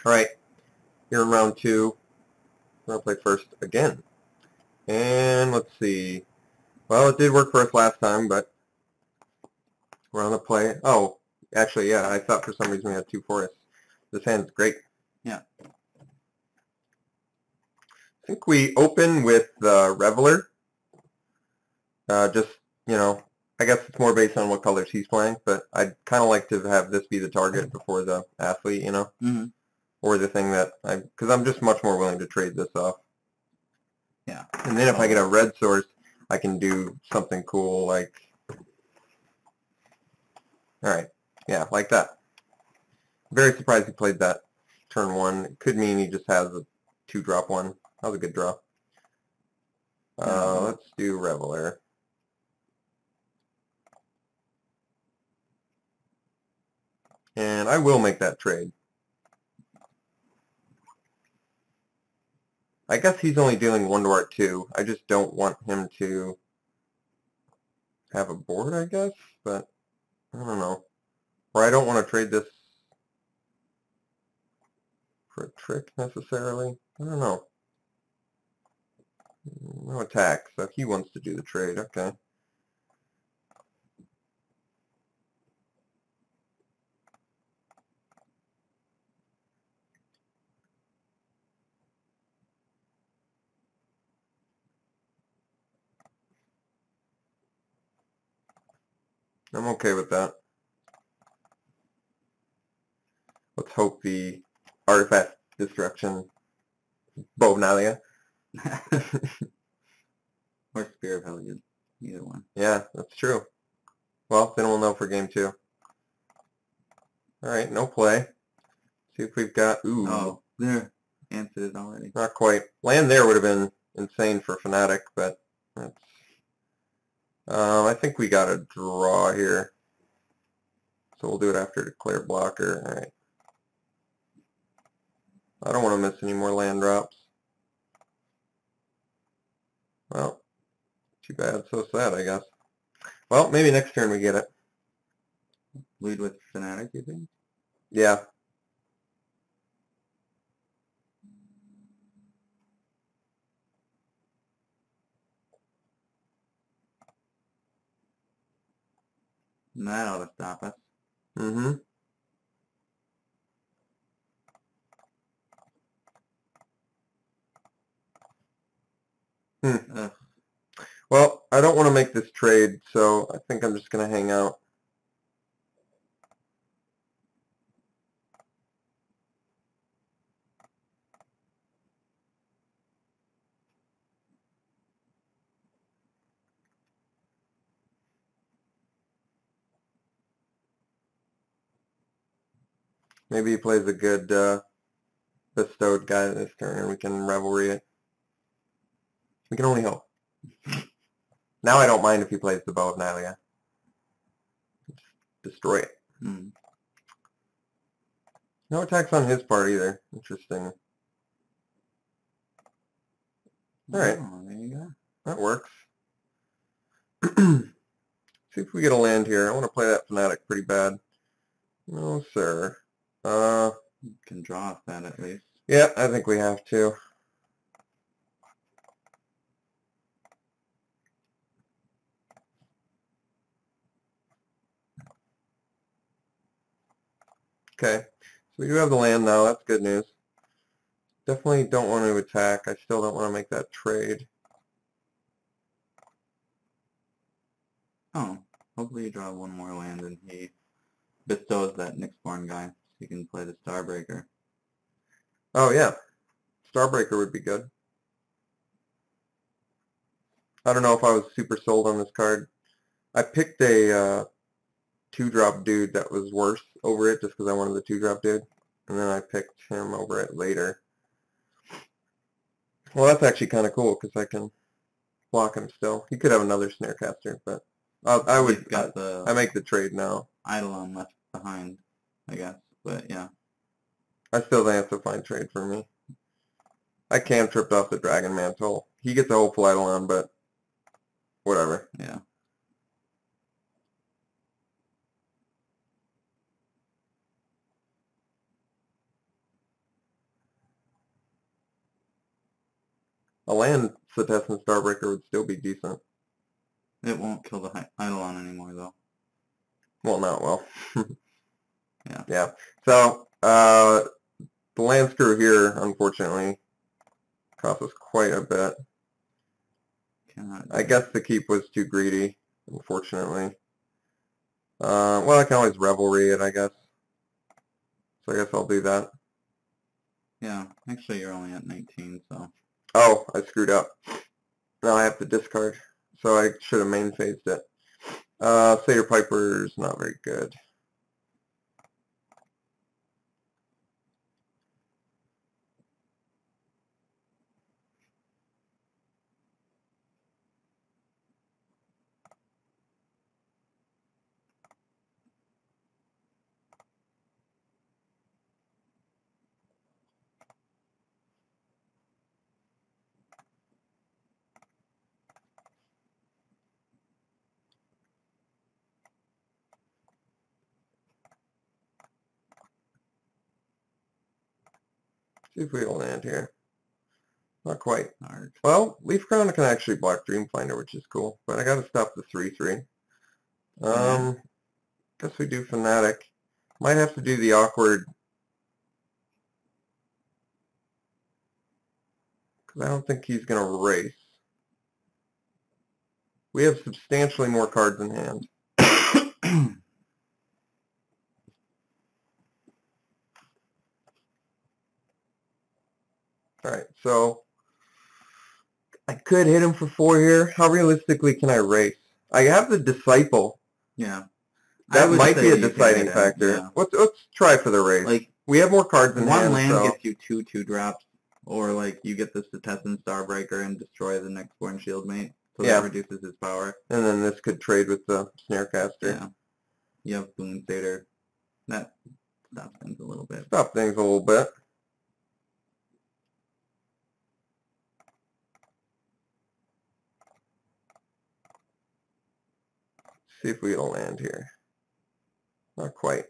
Alright, here in round 2, we're going to play first again. And let's see. Well, it did work for us last time, but we're on the play. Oh, actually, yeah, I thought for some reason we had 2 forests. This hand's great. Yeah. I think we open with the Reveler. Just, you know, I guess it's more based on what colors he's playing, but I'd kind of like to have this be the target before the athlete, you know? Mm-hmm. Or the thing that because I'm just much more willing to trade this off. Yeah. And then if I get a red source, I can do something cool like, alright, yeah, like that. Very surprised he played that turn 1. It could mean he just has a 2-drop one. That was a good draw. Let's do Reveler. And I will make that trade. I guess he's only dealing 1 to our 2. I just don't want him to have a board, I guess, but I don't know. Or I don't want to trade this for a trick necessarily. I don't know. No attack, so he wants to do the trade. Okay. I'm okay with that. Let's hope the artifact destruction Bovnalia. Or Spear of Hellion. Either one. Yeah, that's true. Well, then we'll know for game 2. Alright, no play. See if we've got... Ooh. Oh, there. Answered it already. Not quite. Land there would have been insane for Fnatic, but that's... I think we got a draw here. So we'll do it after declare blocker. Alright. I don't want to miss any more land drops. Well, too bad, so sad, I guess. Well, maybe next turn we get it. Lead with Fnatic, you think? Yeah. That ought to stop us. Mm-hmm. Well, I don't want to make this trade, so I think I'm just going to hang out. Maybe he plays a good bestowed guy this turn, and we can revelry it. We can only hope. Now I don't mind if he plays the Bow of Nylia. Destroy it. Mm. No attacks on his part either. Interesting. Alright. Oh, there you go. That works. See if we get a land here. I want to play that Fnatic pretty bad. No, sir. You can draw off that at least. Yeah, I think we have to. Okay, so we do have the land now. That's good news. Definitely don't want to attack. I still don't want to make that trade. Oh, hopefully you draw one more land and he bestows that Nyxborn guy so you can play the Starbreaker. Oh, yeah. Starbreaker would be good. I don't know if I was super sold on this card. I picked a 2-drop dude that was worse over it just because I wanted the 2-drop dude. And then I picked him over it later. Well, that's actually kind of cool because I can block him still. He could have another Snarecaster, but I make the trade now. Eidolon left behind, I guess. But yeah. I still think it's a fine trade for me. I tripped off the Dragon Mantle. He gets a hopeful Eidolon, but whatever. Yeah. A land Stephenson Starbreaker would still be decent. It won't kill the Eidolon anymore, though. Well, not well. Yeah. Yeah. So, the land screw here, unfortunately, cost us quite a bit. I guess the keep was too greedy, unfortunately. Well, I can always revelry it, I guess. So I guess I'll do that. Yeah, actually you're only at 19, so... Oh, I screwed up. Now I have to discard. So I should have main phased it. Satyr Piper's not very good. See if we will land here. Not quite. Hard. Well, Leaf Crown can actually block Dreamfinder, which is cool. But I gotta stop the 3/3. Guess we do Fanatic. Might have to do the awkward... because I don't think he's gonna race. We have substantially more cards in hand. Alright, so I could hit him for 4 here. How realistically can I race? I have the Disciple. Yeah. That might be a deciding factor. Yeah. Let's try for the race. Like, we have more cards in hand. One land so... gets you 2/2 drops, or like you get the Stephenson Starbreaker and destroy the next born Shieldmate. So that reduces his power. And then this could trade with the Snarecaster. Yeah. You have Boon Satyr. That stops things a little bit. Stop things a little bit. See if we get a land here. Not quite.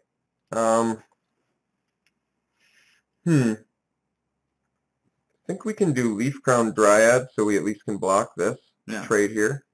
I think we can do Leaf Crown Dryad, so we at least can block this trade here.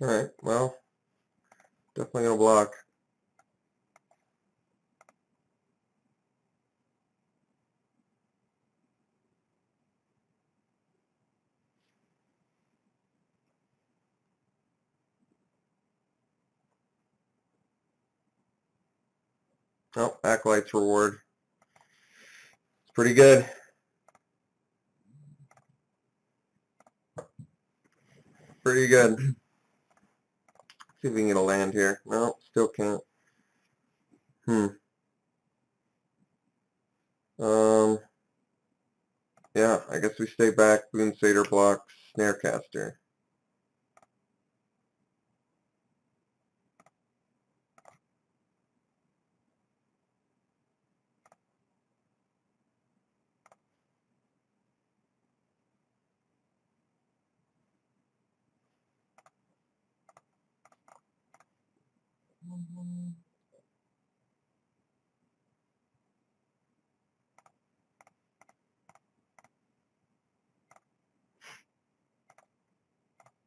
Alright, well, definitely gonna block. Oh, Acolyte's Reward. It's pretty good. Pretty good. See if we can get a land here. No, still can't. Yeah, I guess we stay back. Boon Satyr blocks Snarecaster.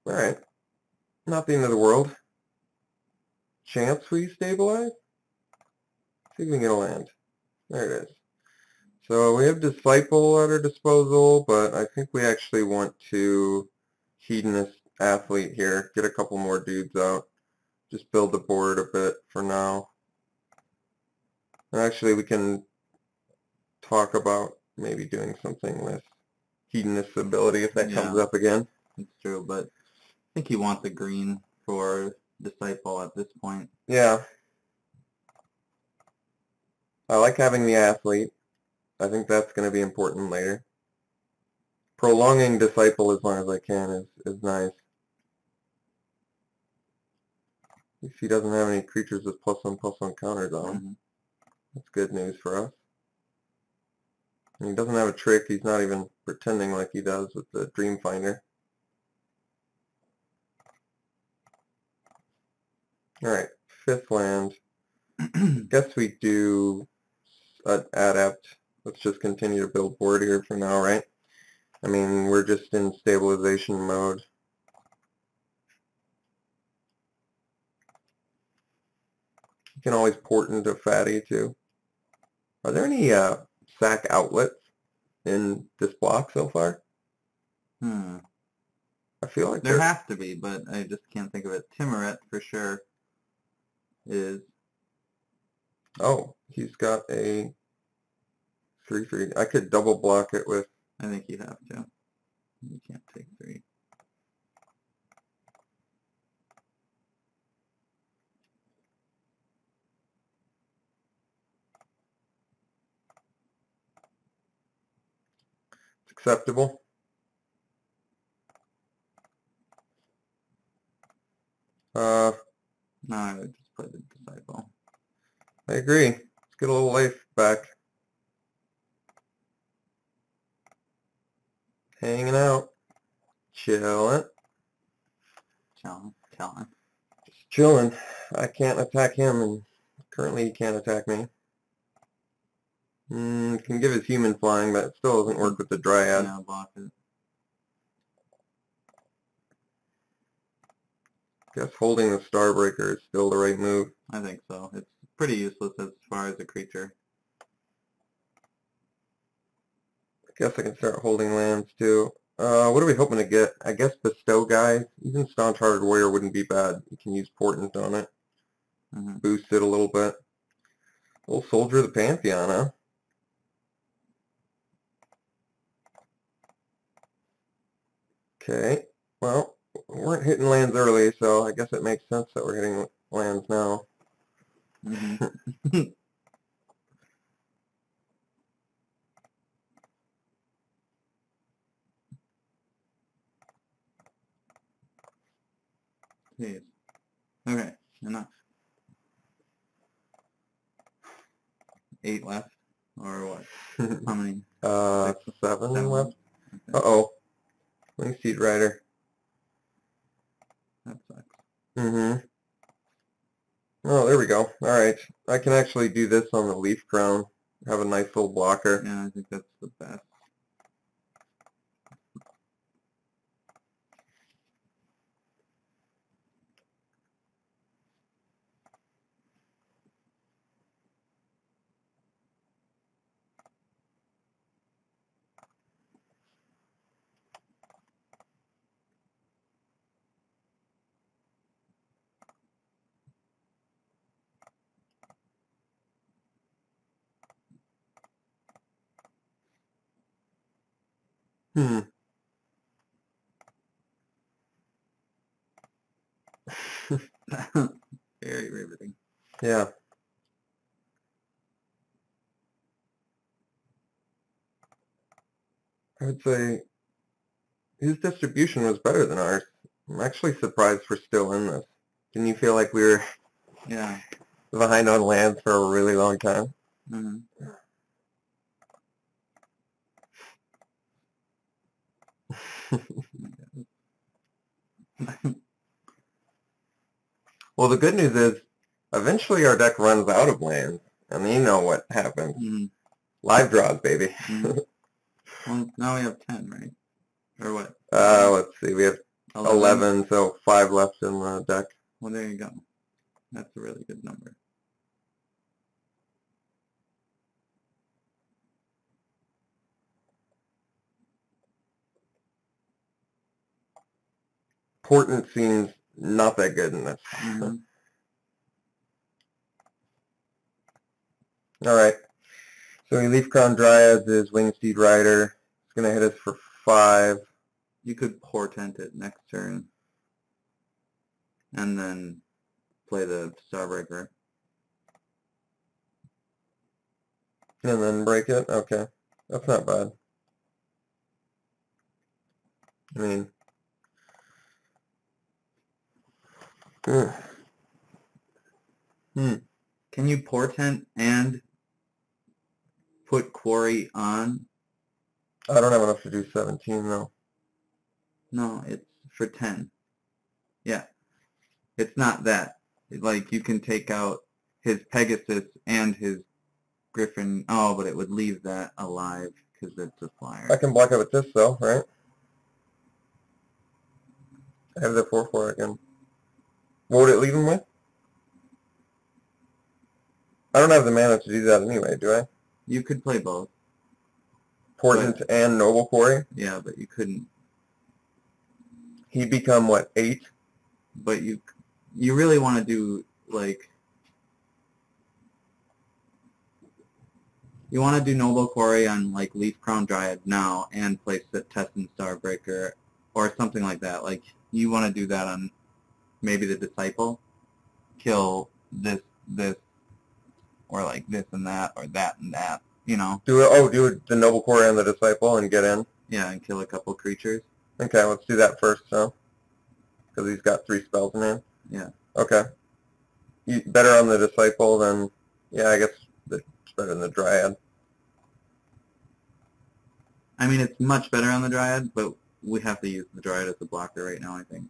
Alright. Not the end of the world. Chance we stabilize? See if we can get a land. There it is. So we have Disciple at our disposal, but I think we actually want to Hedonist Athlete here. Get a couple more dudes out. Just build the board a bit for now. And actually we can talk about maybe doing something with Hedonist's ability if that comes up again. It's true, but I think he wants a green for Disciple at this point. Yeah. I like having the athlete. I think that's going to be important later. Prolonging Disciple as long as I can is nice. At least he doesn't have any creatures with +1/+1 counters on him. That's good news for us. And he doesn't have a trick. He's not even pretending like he does with the Dreamfinder. Alright, 5th land. Guess we do Adept. Let's just continue to build board here for now, right? I mean, we're just in stabilization mode. You can always port into Fatty, too. Are there any sack outlets in this block so far? I feel like there has to be, but I just can't think of it. Timoret, for sure, is... Oh, he's got a 3/3. I could double block it with... I think you have to. You can't take 3. It's acceptable. No, I would just play the Disciple. I agree. Let's get a little life back. Hanging out. Chilling. Chilling. Just chilling. I can't attack him, and currently he can't attack me. Can give his human flying, but it still doesn't work with the Dryad. Yeah, block it. Guess holding the Starbreaker is still the right move. I think so. It's pretty useless as far as a creature. I guess I can start holding lands too. What are we hoping to get? I guess Bestow guy. Even Staunch Hearted Warrior wouldn't be bad. You can use Portent on it. Boost it a little bit. Little Soldier of the Pantheon, huh? Okay. Well, we weren't hitting lands early, so I guess it makes sense that we're hitting lands now. Jeez. Okay, enough. 8 left, or what? How many? 7 left. Okay. Uh-oh. Wingseed Rider. That sucks. Oh, there we go. Alright. I can actually do this on the Leaf Crown. Have a nice little blocker. Yeah, I think that's the best. Very riveting. Yeah. I would say his distribution was better than ours. I'm actually surprised we're still in this. Didn't you feel like we were behind on lands for a really long time? Well, the good news is eventually our deck runs out of lands, and you know what happens. Live draws, baby. Well, now we have 10, right? Or what? Let's see. We have 11, so 5 left in the deck. Well, there you go. That's a really good number. Portent seems not that good in this. Alright. So we Leaf Crown Dryads is Wingseed Rider. It's going to hit us for 5. You could Portent it next turn. And then play the Starbreaker. And then break it? Okay. That's not bad. I mean... Can you portent and put quarry on? I don't have enough to do 17 though. No, it's for 10. Yeah. It's not that. Like, you can take out his Pegasus and his Griffin. Oh, but it would leave that alive because it's a flyer. I can block it with this though, right? I have the 4/4 again. What would it leave him with? I don't have the mana to do that anyway, do I? You could play both. Portent and Noble Quarry? Yeah, but you couldn't. He'd become, what, 8? But you really want to do, like... You want to do Noble Quarry on, like, Leaf Crown Dryad now and place the Tessin Starbreaker or something like that. Like, you want to do that on maybe the Disciple. Kill this, or like this and that, or that and that, you know? Do the Noble Quarry on the Disciple and get in? Yeah, and kill a couple creatures. Okay, let's do that first, so. Because he's got 3 spells in hand. Yeah. Okay. Better on the Disciple than... Yeah, I guess it's better than the Dryad. I mean, it's much better on the Dryad, but we have to use the Dryad as a blocker right now, I think.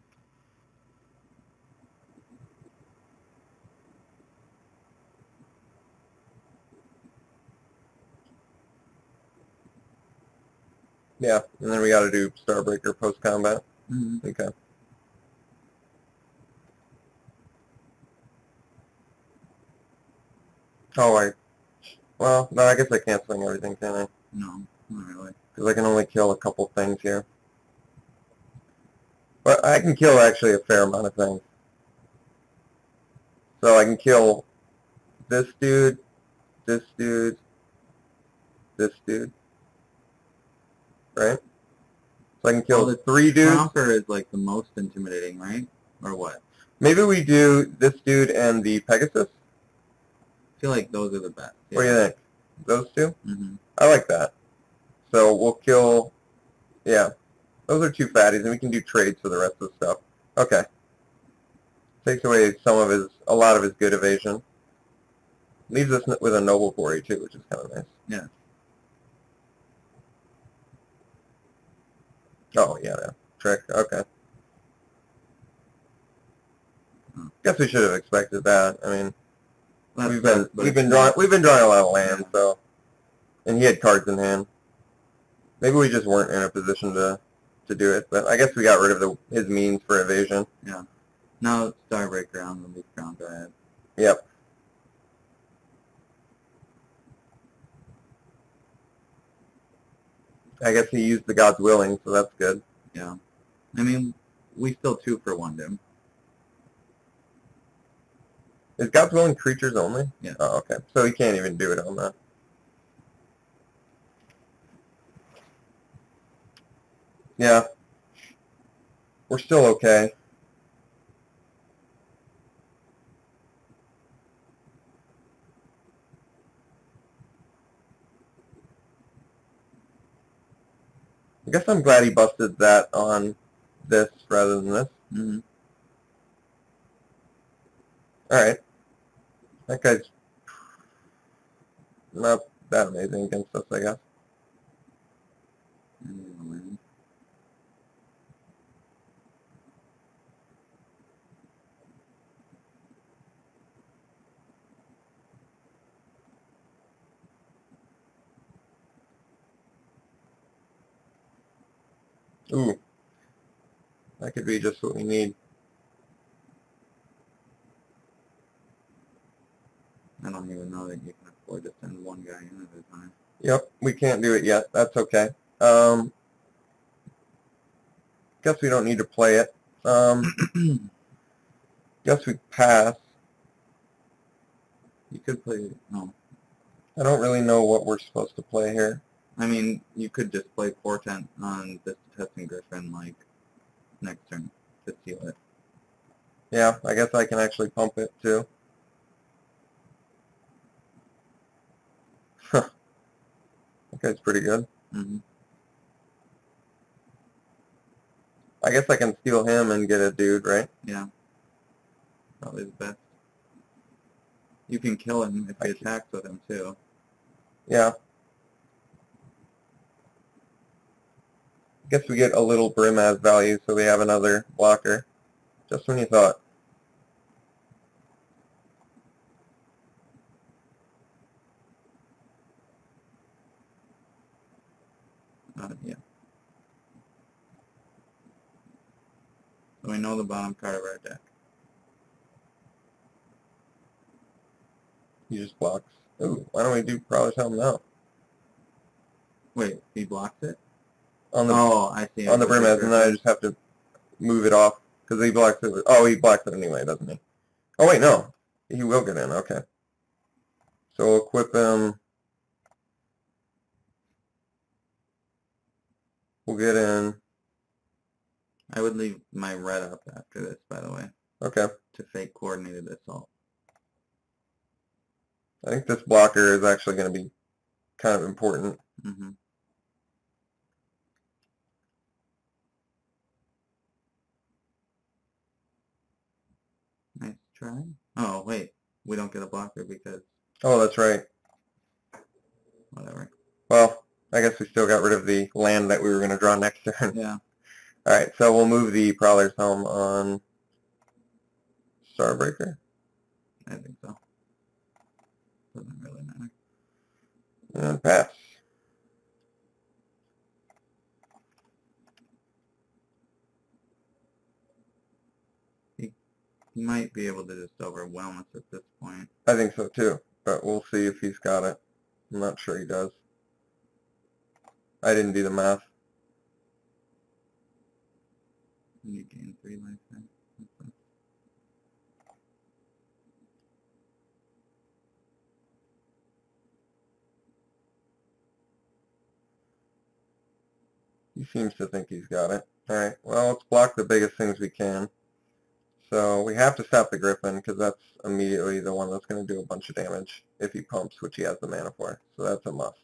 Yeah, and then we got to do Starbreaker post-combat. Mm-hmm. Okay. Oh, well, no, I guess I can't swing everything, can I? No, not really. Because I can only kill a couple things here. But I can kill actually a fair amount of things. So I can kill this dude, this dude, this dude. Right? So I can kill the 3 dudes. Tromper is like the most intimidating, right? Or what? Maybe we do this dude and the Pegasus? I feel like those are the best. Yeah. What do you think? Those 2? Mm-hmm. I like that. So we'll kill, yeah. Those are 2 fatties, and we can do trades for the rest of the stuff. Okay. Takes away a lot of his good evasion. Leaves us with a Noble Quarry, too, which is kind of nice. Yeah. Oh, yeah, trick, okay. Guess we should have expected that. I mean, we've been drawing a lot of land, so, and he had cards in hand. Maybe we just weren't in a position to do it, but I guess we got rid of his means for evasion. Yeah. Now Starbreaker on the Leaf Crown Dryad. Yep. I guess he used the God's Willing, so that's good. Yeah. I mean, we still 2 for 1 him. Is God's Willing creatures only? Yeah. Oh, okay. So he can't even do it on that. Yeah. We're still okay. I guess I'm glad he busted that on this rather than this. Mm-hmm. Alright. That guy's not that amazing against us, I guess. Ooh. That could be just what we need. I don't even know that you can afford to send 1 guy in at a time. Yep, we can't do it yet. That's okay. Guess we don't need to play it. Guess we pass. You could play... No. I don't really know what we're supposed to play here. I mean, you could just play Portent on this Tessin Griffin, like, next turn to seal it. Yeah, I guess I can actually pump it, too. guy's pretty good. Mm-hmm. I guess I can steal him and get a dude, right? Yeah. Probably the best. You can kill him if he attacks with him, too. Yeah. I guess we get a little Brim as value, so we have another blocker. Just when you thought. Yeah. So we know the bottom card of our deck. He just blocks. Ooh, why don't we do Prowler's Helm now? Wait, he blocks it? On the I see. on the Brim as, and then I just have to move it off because he blocks it. Oh, he blocks it anyway, doesn't he? Oh wait, no, he will get in. Okay, so we'll equip him. We'll get in. I would leave my red up after this, by the way. Okay. To fake coordinated assault. I think this blocker is actually going to be kind of important. Mm-hmm. Nice try. Oh, wait. We don't get a blocker because... Oh, that's right. Whatever. Well, I guess we still got rid of the land that we were going to draw next turn. Yeah. Alright, so we'll move the Prowler's Helm on Starbreaker. I think so. Doesn't really matter. And pass. He might be able to just overwhelm us at this point. I think so too, but we'll see if he's got it. I'm not sure he does. I didn't do the math. And you gain 3 life then. He seems to think he's got it. Alright, well, let's block the biggest things we can. So we have to stop the Griffin, because that's immediately the one that's going to do a bunch of damage if he pumps, which he has the mana for. So that's a must.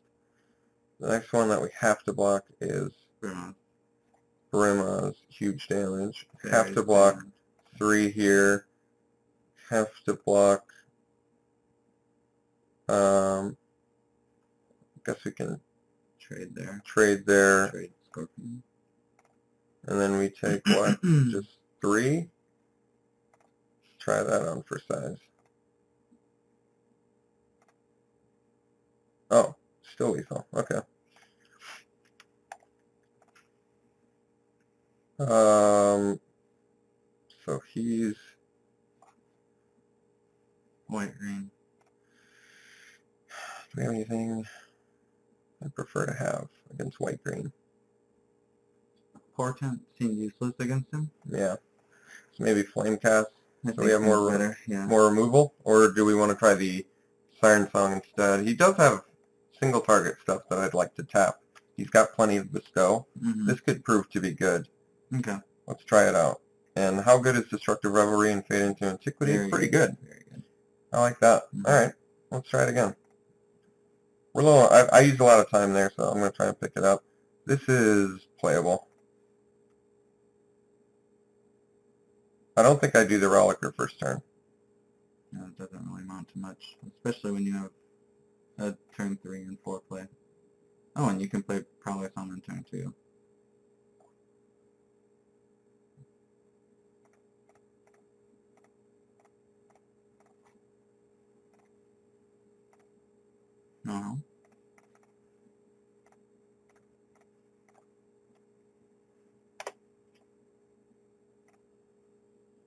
The next one that we have to block is Brimma's huge damage. Have to block 3 here. Have to block... I guess we can trade there. Trade there. Trade Scorpion. And then we take what? Just 3? Try that on for size. Oh, still lethal. Okay. So he's white green. Do we have anything I prefer to have against white green? Portent seems useless against him. Yeah. So maybe flame cast. So we have more better. Yeah. More removal, or do we want to try the Siren Song instead? He does have single target stuff that I'd like to tap. He's got plenty of bestow. Mm-hmm. This could prove to be good. Okay. Let's try it out. And how good is Destructive Revelry and Fade into Antiquity? It's pretty good. Very good. I like that. Mm-hmm. All right, let's try it again. We're low. I used a lot of time there, so I'm going to try and pick it up. This is playable. I don't think I do the Rollicker first turn. No, it doesn't really amount to much, especially when you have a turn 3 and 4 play. Oh, and you can play Prowler's Helm on turn 2. No.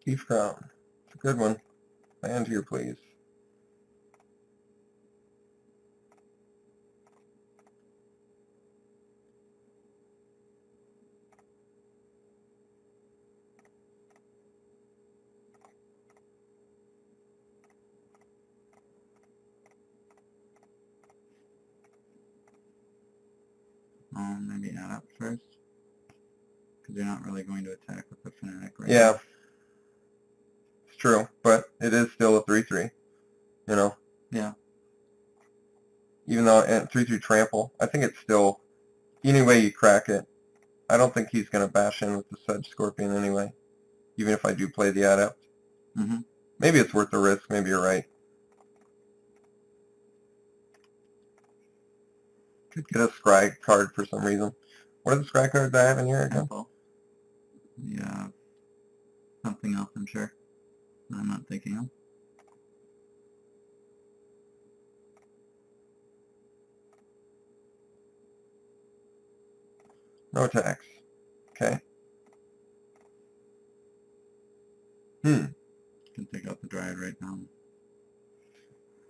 Thief Crown. It's a good one. Land here, please. Maybe add up first. Because you're not really going to attack with the Fanatic right Yeah. now. It's true, but it is still a 3-3. You know? Yeah. Even though at 3/3 trample, I think it's still, any way you crack it, I don't think he's going to bash in with the Sedge Scorpion anyway, even if I do play the Adept. Mm-hmm. Maybe it's worth the risk, maybe you're right. Could get a Scry card for some reason. What are the Scry cards I have in here again? Yeah, something else I'm sure I'm not thinking of. No attacks. Okay. Can take out the Dryad right now.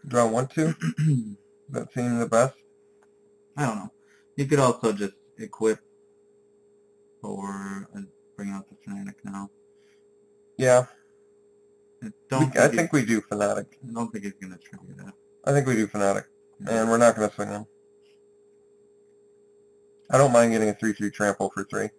Draw 1/2? Does that seem the best? I don't know. You could also just equip or bring out the Fanatic now. Yeah. I think we do Fanatic. I don't think he's going to trigger that. I think we do Fanatic. And we're not going to swing him. I don't mind getting a 3/3 trample for 3.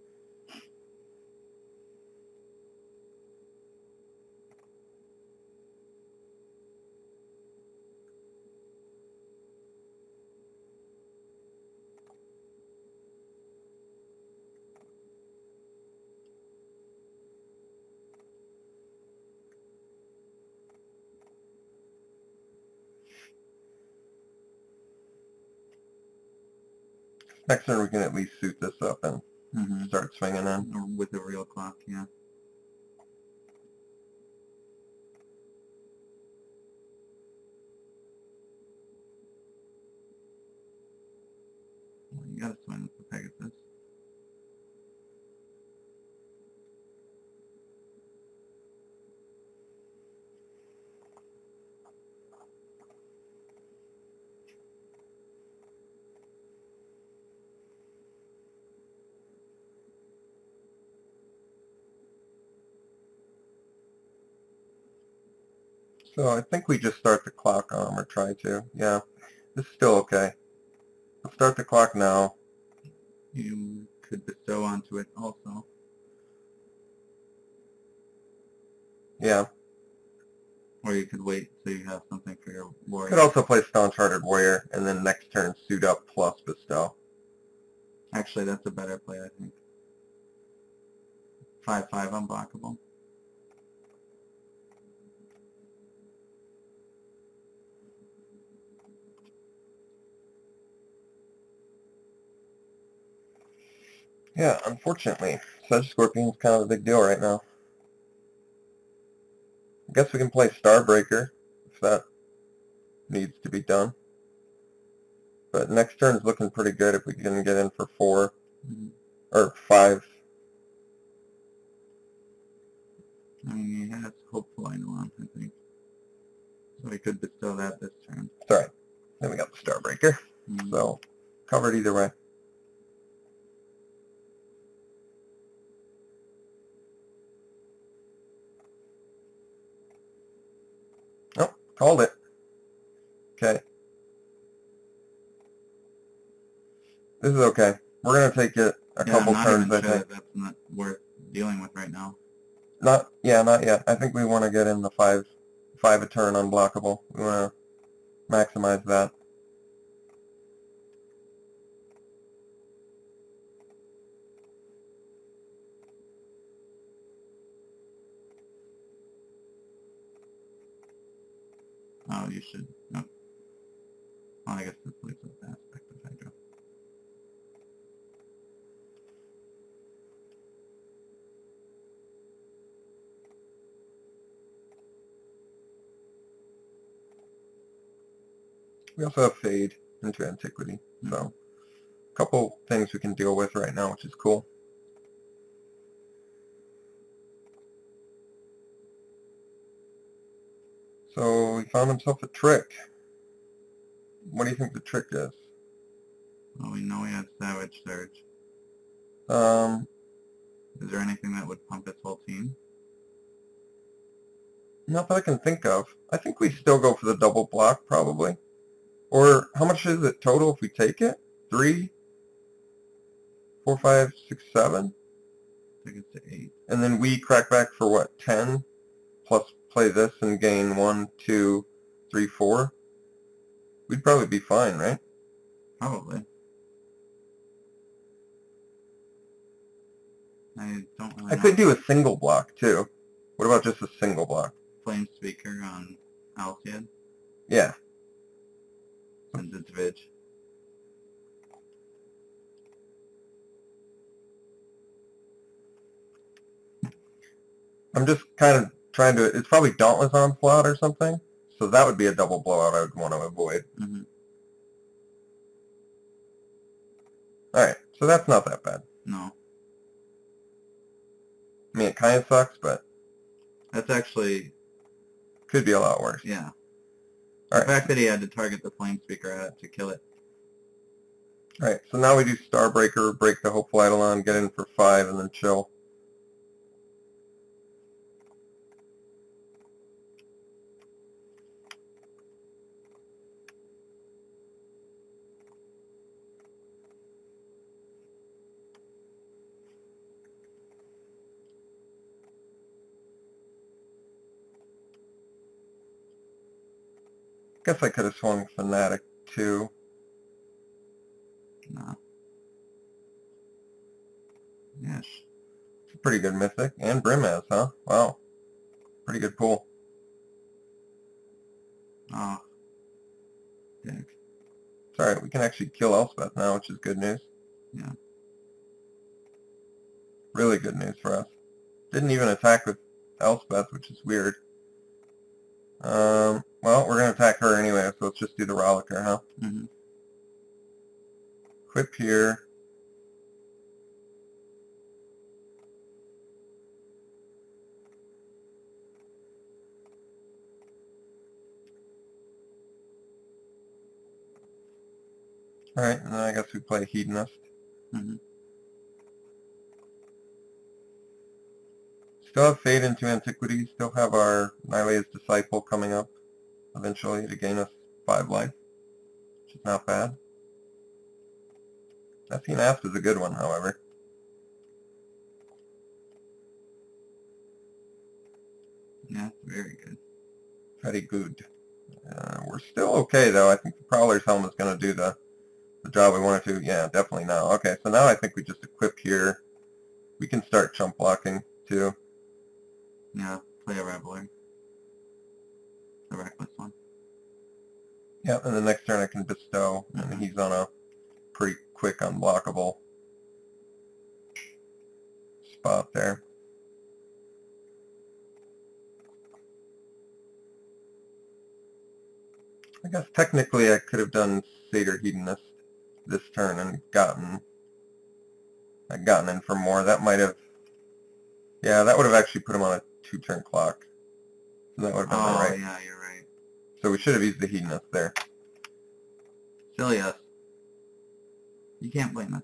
Next turn we can at least suit this up and start swinging in. Or with a real clock, yeah. Well, you gotta swing with the Pegasus. So I think we just start the clock on him, or try to. Yeah, this is still okay. Let's start the clock now. You could bestow onto it also. Yeah. Or you could wait so you have something for your warrior. Could also play Staunch Hearted Warrior, and then next turn suit up plus bestow. Actually, that's a better play, I think. 5/5 unblockable. Yeah, unfortunately, Sedge Scorpion's kind of a big deal right now. I guess we can play Starbreaker, if that needs to be done. But next turn is looking pretty good if we can get in for 4 or 5. I mean, he has Hopeful Eidolon, I think. So he could bestow that this turn. That's alright. Then we got the Starbreaker. So, covered either way. Oh, called it. Okay. This is okay. We're going to take it a couple turns, I think. That's not worth dealing with right now. Not yet. I think we want to get in the 5 a turn unblockable. We want to maximize that. Oh, you should. No. Well, I guess this leaves with the aspect of Hydra. We also have Fade into Antiquity. So, a couple things we can deal with right now, which is cool. So, he found himself a trick. What do you think the trick is? Well, we know he has Savage Surge. Is there anything that would pump his whole team? Not that I can think of. I think we still go for the double block, probably. Or, how much is it total if we take it? 3, 4, 5, 6, 7? I think it's 8. And then we crack back for what, 10? Plus play this and gain 1, 2, 3, 4? we'd probably be fine, right? Probably. I don't really I know. could do a single block, too. What about just a single block? Flame Speaker on Alcid, Yeah. since it's Vig. I'm just kind of trying to... It's probably Dauntless Onslaught or something. So that would be a double blowout I would want to avoid. Mm-hmm. Alright, so that's not that bad. No. I mean, it kind of sucks, but... That's actually... Could be a lot worse. Yeah. All The right. fact that he had to target the Flame Speaker at it to kill it. Alright, so now we do Starbreaker, break the Hopeful Eidolon, get in for 5, and then chill. Guess I could have swung Fanatic too. No. Yes. It's a pretty good Mythic. And Brimaz, huh? Wow. Pretty good pool. Oh. Dick. It's alright, we can actually kill Elspeth now, which is good news. Yeah. Really good news for us. Didn't even attack with Elspeth, which is weird. Well, we're going to attack her anyway, so let's just do the Rollicker, huh? Mm-hmm. Equip here. Alright, and then I guess we play Hedonist. Mm-hmm. Still have Fade into Antiquity, still have our Nylea's Disciple coming up eventually to gain us 5 life, which is not bad. Nessian Asp is a good one, however. Yeah, very good. Very good. We're still okay, though. I think the Prowler's Helm is going to do the job we wanted to. Yeah, definitely now. Okay, so now I think we just equip here. We can start chump blocking, too. Yeah, play a Reveler. The Reckless one. Yeah, and the next turn I can bestow, and he's on a pretty quick unblockable spot there. I guess technically I could have done Satyr Hedonist this turn and gotten in for more. That might have, yeah, that would have actually put him on a 2-turn clock. So that would have been all right. Yeah, you're right. So we should have used the Hedonist there. Silly us. You can't blame us.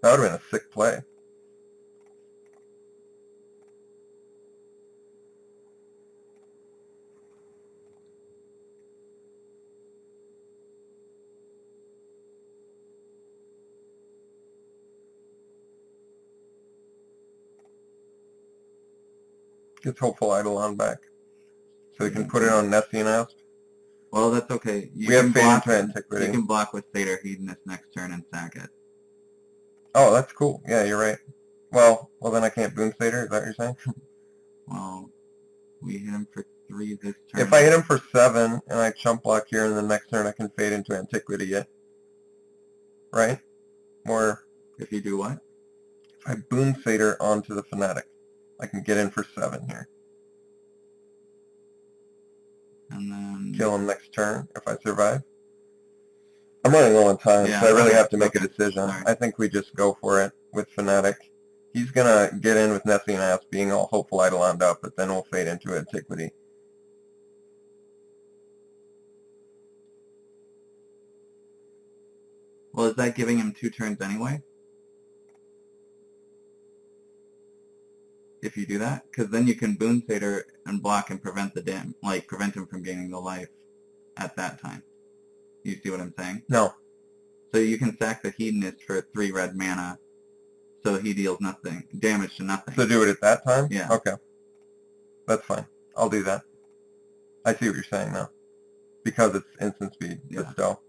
That would have been a sick play. Gets Hopeful Eidolon back. So we can put it on Nessian Asp. Well, that's okay. You We have can Fade block, into Antiquity. You can block with Satyr Hedonist next turn and sack it. Oh, that's cool. Yeah, you're right. Well then I can't Boon Satyr, is that what you're saying? Well, we hit him for 3 this turn. If I hit him for 7 and I chump block here, and the next turn I can Fade into Antiquity it. Right? Or If you do what? if I Boon Satyr onto the Fanatic, I can get in for 7 here. And then... Kill him next turn if I survive. I'm running low on time, Yeah, so I really have to make okay. a decision. Sorry. I think we just go for it with Fanatic. He's going to get in with Nessian Asp being all Hopeful Eidoloned up, but then we'll Fade into Antiquity. Well, is that giving him 2 turns anyway? If you do that? Because then you can Boon Satyr and block and prevent the prevent him from gaining the life at that time. You see what I'm saying? No. So you can sack the Hedonist for 3 red mana, so he deals damage to nothing. So do it at that time? Yeah. Okay. That's fine. I'll do that. I see what you're saying now. because it's instant speed, Yeah. but still.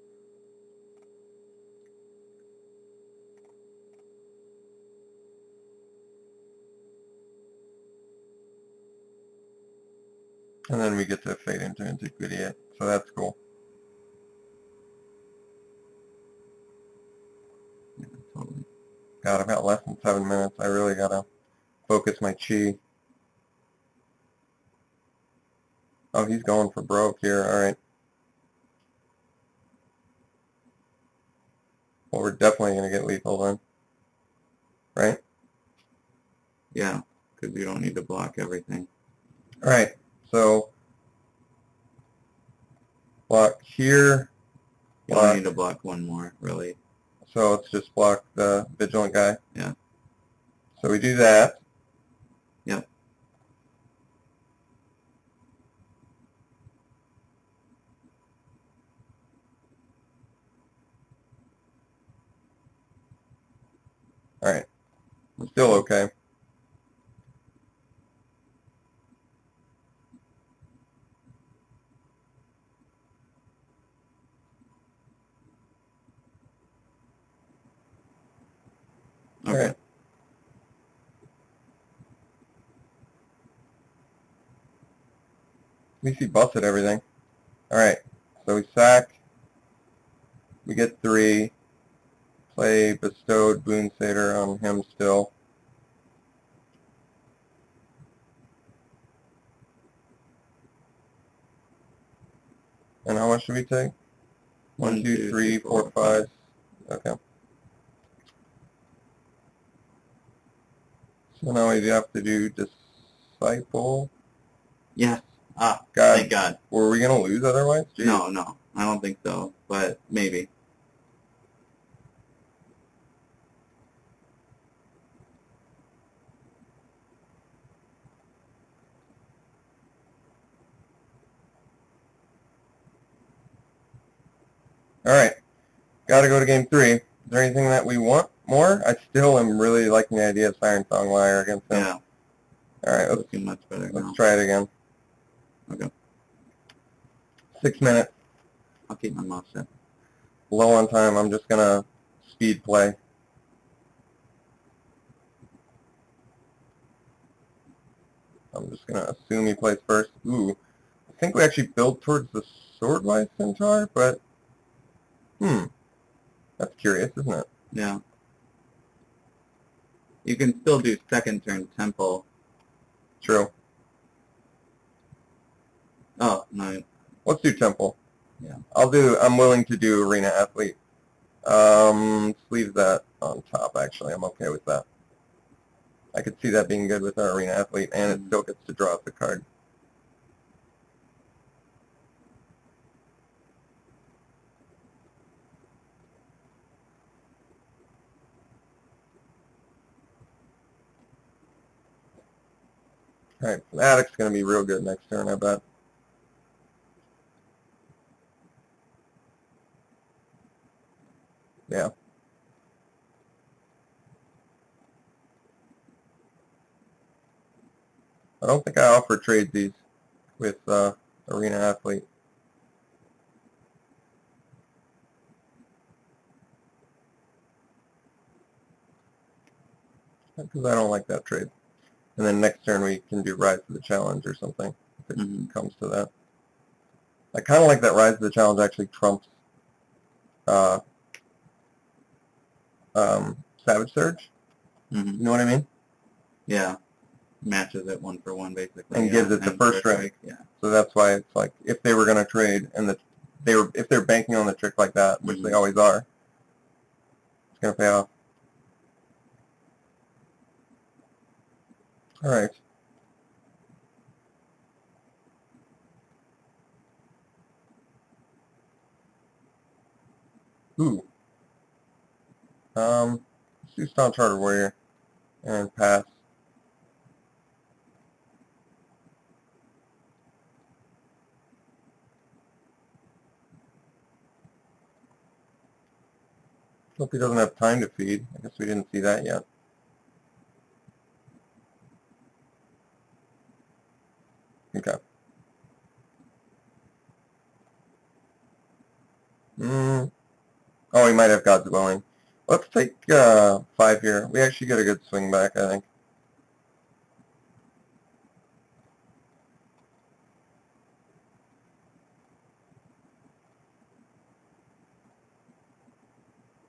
And then we get to fade into Antiquity, so that's cool. Yeah, totally. God, I've got less than 7 minutes. I really gotta focus my chi. Oh, he's going for broke here. All right. Well, we're definitely gonna get lethal then, right? Yeah, because you don't need to block everything. All right. So block here. You don't need to block one more, really. So let's just block the vigilant guy. Yeah. So we do that. Yep. All right. Still okay. Okay. All right. At least he busted everything. All right. So we sack. We get 3. Play bestowed boon satyr on him still. And how much should we take? 1, 2, 3, 4, 5. Okay. So now we have to do disciple. Yes. Ah, God. thank God. Were we gonna lose otherwise? Jeez. No, I don't think so, but maybe. All right. Got to go to game 3. Is there anything that we want more? I still am really liking the idea of Siren Song Lyre against him. Yeah. All right. Looking much better now. Let's try it again. Okay. 6 minutes. I'll keep my mouth shut. Low on time. I'm just gonna speed play. I'm just gonna assume he plays first. Ooh, I think we actually build towards the Swordwise Centaur, but that's curious, isn't it? Yeah. You can still do second turn temple. True. Oh, no. Let's do Temple. Yeah. I'm willing to do Arena Athlete. Let's leave that on top, actually. I'm okay with that. I could see that being good with our Arena Athlete, and it still gets to draw up the card. Alright, Attic's going to be real good next turn, I bet. Yeah. I don't think I offer trade these with Arena Athlete. Because I don't like that trade. And then next turn we can do Rise to the Challenge or something, if it comes to that. I kind of like that Rise to the Challenge actually trumps Savage Surge. You know what I mean? Yeah. Matches it 1 for 1, basically. And gives it the first strike. Yeah. So that's why it's like, if they were going to trade, and if they're banking on the trick like that, which they always are, it's going to pay off. All right. Ooh. Let's do Staunch Hearted Warrior and pass. Hope he doesn't have time to feed. I guess we didn't see that yet. Okay. Oh, he might have God's Dwelling. Let's take 5 here. We actually get a good swing back, I think.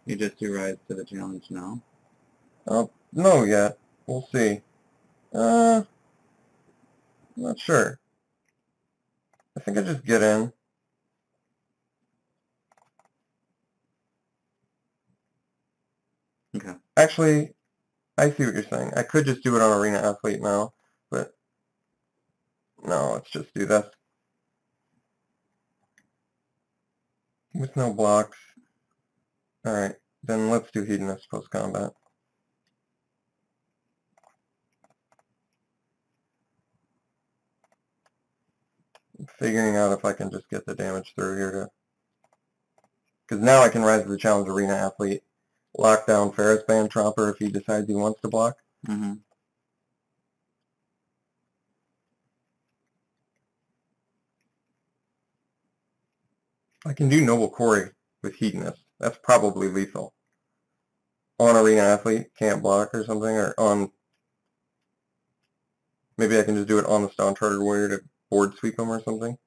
You just do rise to the challenge now? No yet. We'll see. I'm not sure. I think I just get in. Okay. Actually, I see what you're saying. I could just do it on Arena Athlete now, but no, let's just do this. With no blocks. Alright, then let's do Hedonist post-combat. Figuring out if I can just get the damage through here to... Because now I can rise to the challenge Arena Athlete, lock down Ferris Band Tromper if he decides he wants to block. Mm-hmm. I can do Noble Quarry with Hedonist. That's probably lethal. On Arena Athlete, can't block or something, or on... Maybe I can just do it on the Stone Chartered Warrior to board sweep him or something.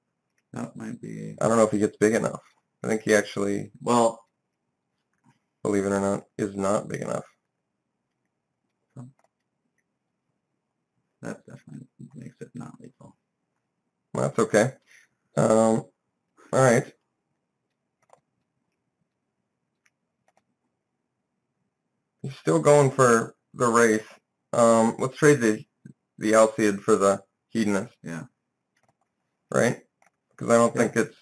That might be... I don't know if he gets big enough. I think he actually, well, believe it or not, is not big enough. that definitely makes it not lethal. Well, that's okay. Alright. He's still going for the Wraith. Let's trade the Alcid for the Hedonist. Yeah. Right? Because I don't think it's...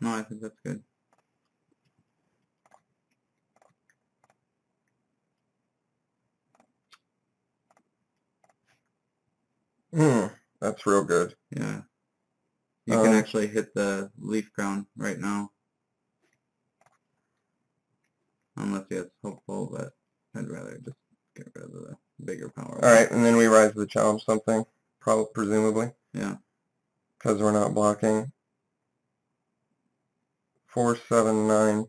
No, I think that's good. That's real good. Yeah. You can actually hit the Leaf Crown right now. Unless it's hopeful, but I'd rather just get rid of the bigger power. Alright, and then we rise to the challenge something, presumably. Yeah. Because we're not blocking. 4, 7, 9.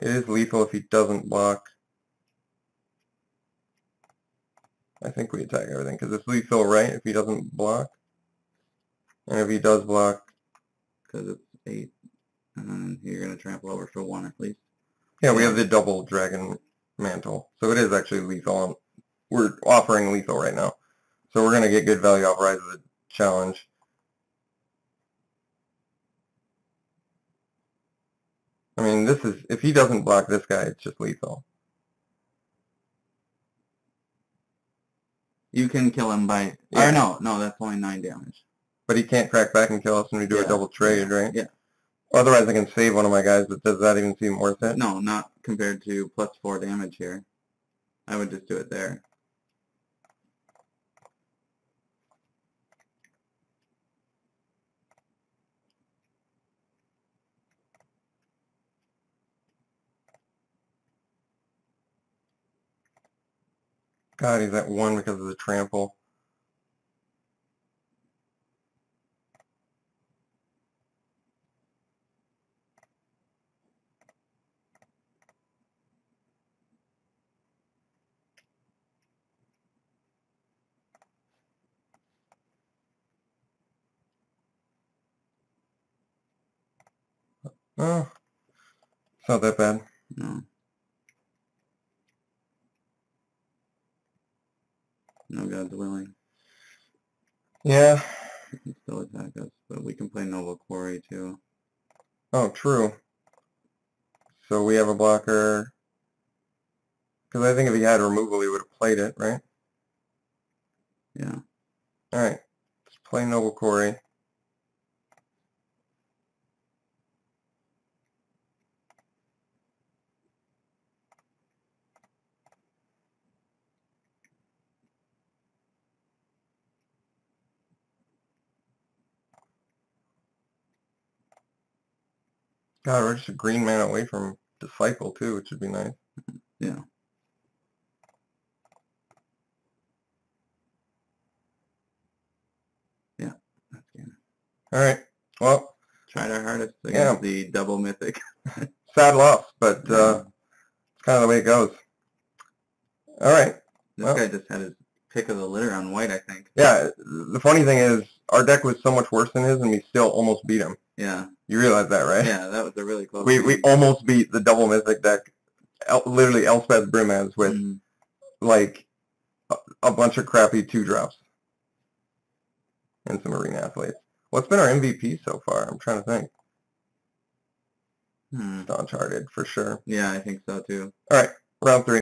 It is lethal if he doesn't block. I think we attack everything, because it's lethal, right, if he doesn't block? And if he does block... Because it's 8. And then you're going to trample over for 1 at least. Yeah, we have the double Dragon Mantle. So it is actually lethal. We're offering lethal right now. So we're going to get good value off Rise of the Challenge. I mean, this is... If he doesn't block this guy, it's just lethal. You can kill him by... Yeah. Or no, that's only 9 damage. But he can't crack back and kill us when we do a double trade, right? Yeah. Otherwise I can save one of my guys, but does that even seem worth it? No, not compared to plus 4 damage here. I would just do it there. God, he's at 1 because of the trample. Oh, it's not that bad. No. No God's willing. Yeah. He can still attack us, but we can play Noble Quarry too. Oh, true. So we have a blocker. Because I think if he had removal, he would have played it, right? Yeah. Alright. Let's play Noble Quarry. God, we're just a green man away from Disciple, too, which would be nice. Yeah. Yeah, that's good. Alright, well. Tried our hardest. against the double mythic. Sad loss, but it's kind of the way it goes. All right. This guy just had his pick of the litter on white, I think. Yeah, the funny thing is, our deck was so much worse than his, and we still almost beat him. Yeah. You realize that, right? Yeah, that was a really close We almost beat the double mythic deck, literally Elspeth Brimaz, with, like, a bunch of crappy 2-drops. And some arena athletes. What's been our MVP so far? I'm trying to think. It's Uncharted, for sure. Yeah, I think so, too. All right, round 3.